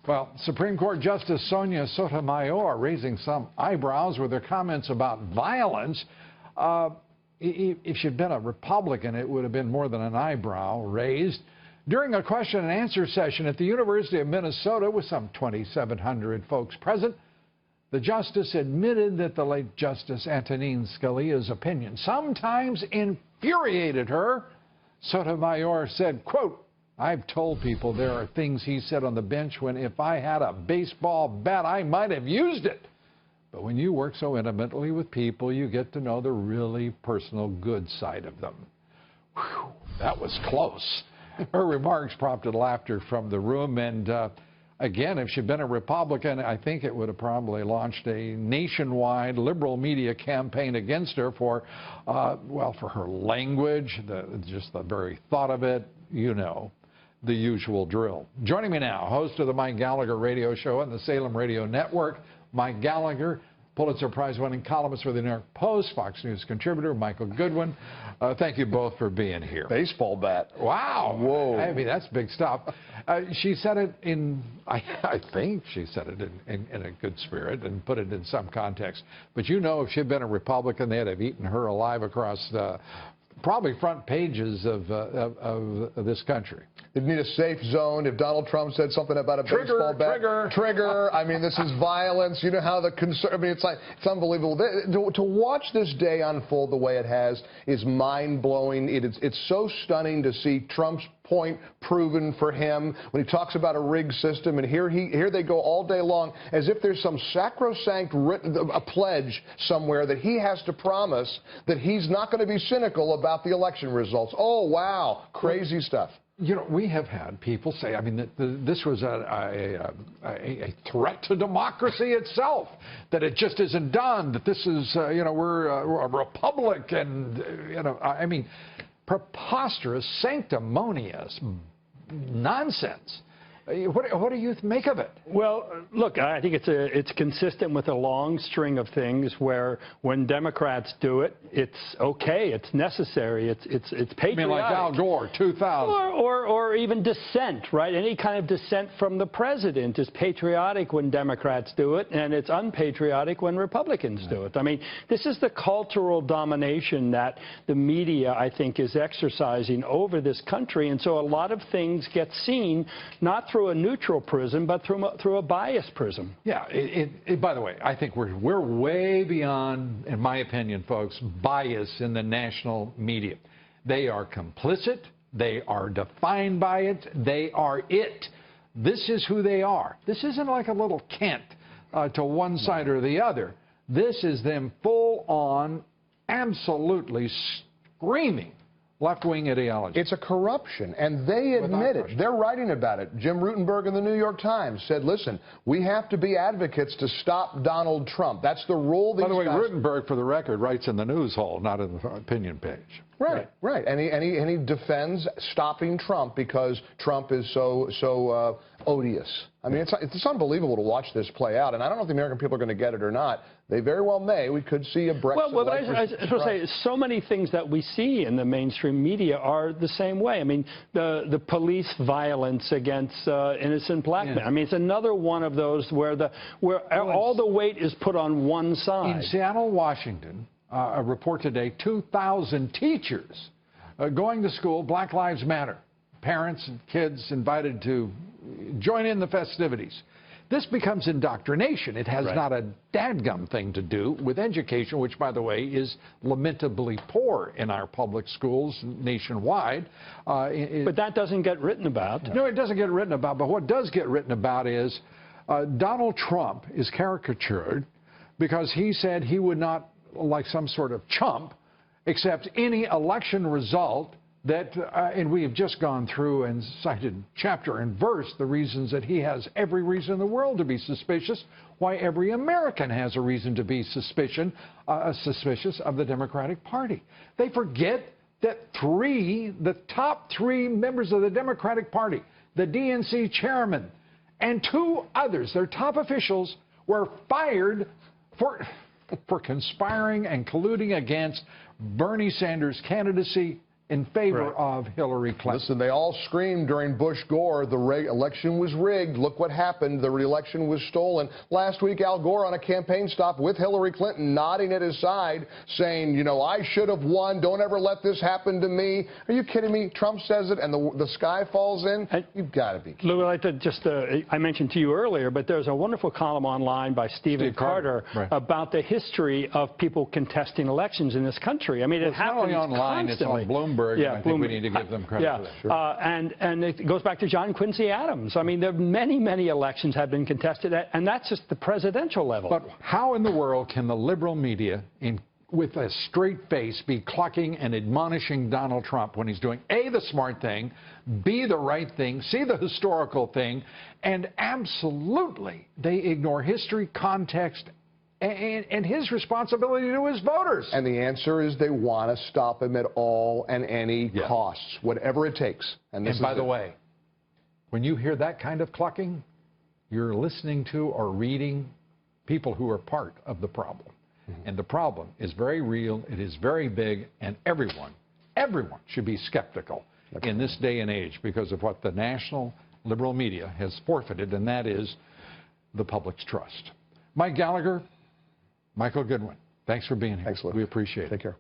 Well, Supreme Court Justice Sonia Sotomayor raising some eyebrows with her comments about violence. If she'd been a Republican, it would have been more than an eyebrow raised. During a question and answer session at the University of Minnesota with some 2,700 folks present, the justice admitted that the late Justice Anthony Scalia's opinion sometimes infuriated her. Sotomayor said, quote, "I've told people there are things he said on the bench when if I had a baseball bat, I might have used it. But when you work so intimately with people, you get to know the really personal good side of them." Whew, that was close. Her remarks prompted laughter from the room, and again, if she'd been a Republican, I think it would have probably launched a nationwide liberal media campaign against her for, well, for her language, just the very thought of it, you know, the usual drill. Joining me now, host of the Mike Gallagher radio show and the Salem Radio Network, Mike Gallagher, Pulitzer Prize-winning columnist for the New York Post, Fox News contributor, Michael Goodwin. Thank you both for being here. Baseball bat. Wow. Whoa. I mean, that's big stuff. She said it in, I think she said it in a good spirit and put it in some context. But you know, if she'd been a Republican, they'd have eaten her alive across probably front pages of this country. It'd need a safe zone. If Donald Trump said something about a baseball bat. Trigger. I mean, this is violence. You know how the I mean, it's unbelievable. To watch this day unfold the way it has is mind-blowing. It's so stunning to see Trump's point proven for him when he talks about a rigged system, and here they go all day long as if there's some sacrosanct a pledge somewhere that he has to promise that he's not going to be cynical about the election results. Oh, wow. Crazy stuff. You know, we have had people say, I mean, that this was a threat to democracy itself, that it just isn't done, that this is, you know, we're a republic, and, you know, I mean, preposterous, sanctimonious nonsense. What do you make of it? Well, look, I think it's consistent with a long string of things where when Democrats do it, it's okay, it's necessary, it's patriotic. I mean, like Al Gore, 2000. Or even dissent, right? Any kind of dissent from the president is patriotic when Democrats do it, and it's unpatriotic when Republicans do it. I mean, this is the cultural domination that the media, I think, is exercising over this country, and so a lot of things get seen not through a neutral prism, but through a biased prism. Yeah. By the way, I think we're way beyond, in my opinion, folks, bias in the national media. They are complicit. They are defined by it. They are it. This is who they are. This isn't like a little cant to one side or the other. This is them full on, absolutely screaming left-wing ideology. It's a corruption, and they admit it. They're writing about it. Jim Rutenberg in the New York Times said, listen, we have to be advocates to stop Donald Trump. That's the rule. By the way, Rutenberg, for the record, writes in the news hole, not in the opinion page. Right. And he defends stopping Trump because Trump is so odious. I mean, it's unbelievable to watch this play out, and I don't know if the American people are going to get it or not. They very well may. We could see a Brexit. Well, but I was supposed to say, so many things that we see in the mainstream media are the same way. I mean, the police violence against innocent black men. I mean, it's another one of those where all the weight is put on one side. In Seattle, Washington, a report today, 2,000 teachers going to school, Black Lives Matter. Parents and kids invited to join in the festivities. This becomes indoctrination. It has not a dadgum thing to do with education, which, by the way, is lamentably poor in our public schools nationwide. But that doesn't get written about. No, it doesn't get written about. But what does get written about is Donald Trump is caricatured because he said he would not, like some sort of chump, accept any election result that, and we have just gone through and cited chapter and verse the reasons that he has every reason in the world to be suspicious, why every American has a reason to be suspicious of the Democratic Party. They forget that the top three members of the Democratic Party, the DNC chairman, and two others, their top officials, were fired for conspiring and colluding against Bernie Sanders' candidacy in favor of Hillary Clinton. Listen, they all screamed during Bush-Gore, the election was rigged. Look what happened. The election was stolen. Last week, Al Gore on a campaign stop with Hillary Clinton, nodding at his side, saying, you know, I should have won. Don't ever let this happen to me. Are you kidding me? Trump says it, and the sky falls in. You've got to be kidding. Lou, I'd like to I mentioned to you earlier, but there's a wonderful column online by Steve Carter about the history of people contesting elections in this country. I mean, it happens not only online, constantly. it's on Bloomberg. Yeah, I think we need to give them credit for that. Sure. And it goes back to John Quincy Adams. I mean, there are many elections have been contested, and that's just the presidential level. But how in the world can the liberal media, with a straight face, be clucking and admonishing Donald Trump when he's doing A, the smart thing, B, the right thing, C, the historical thing, and absolutely they ignore history, context, and his responsibility to his voters? And the answer is they want to stop him at all and any costs, whatever it takes. And by the way, when you hear that kind of clucking, you're listening to or reading people who are part of the problem. And the problem is very real, it is very big, and everyone should be skeptical in this day and age because of what the national liberal media has forfeited, and that is the public's trust. Mike Gallagher, Michael Goodwin, thanks for being here. Thanks, Lou. We appreciate it. Take care.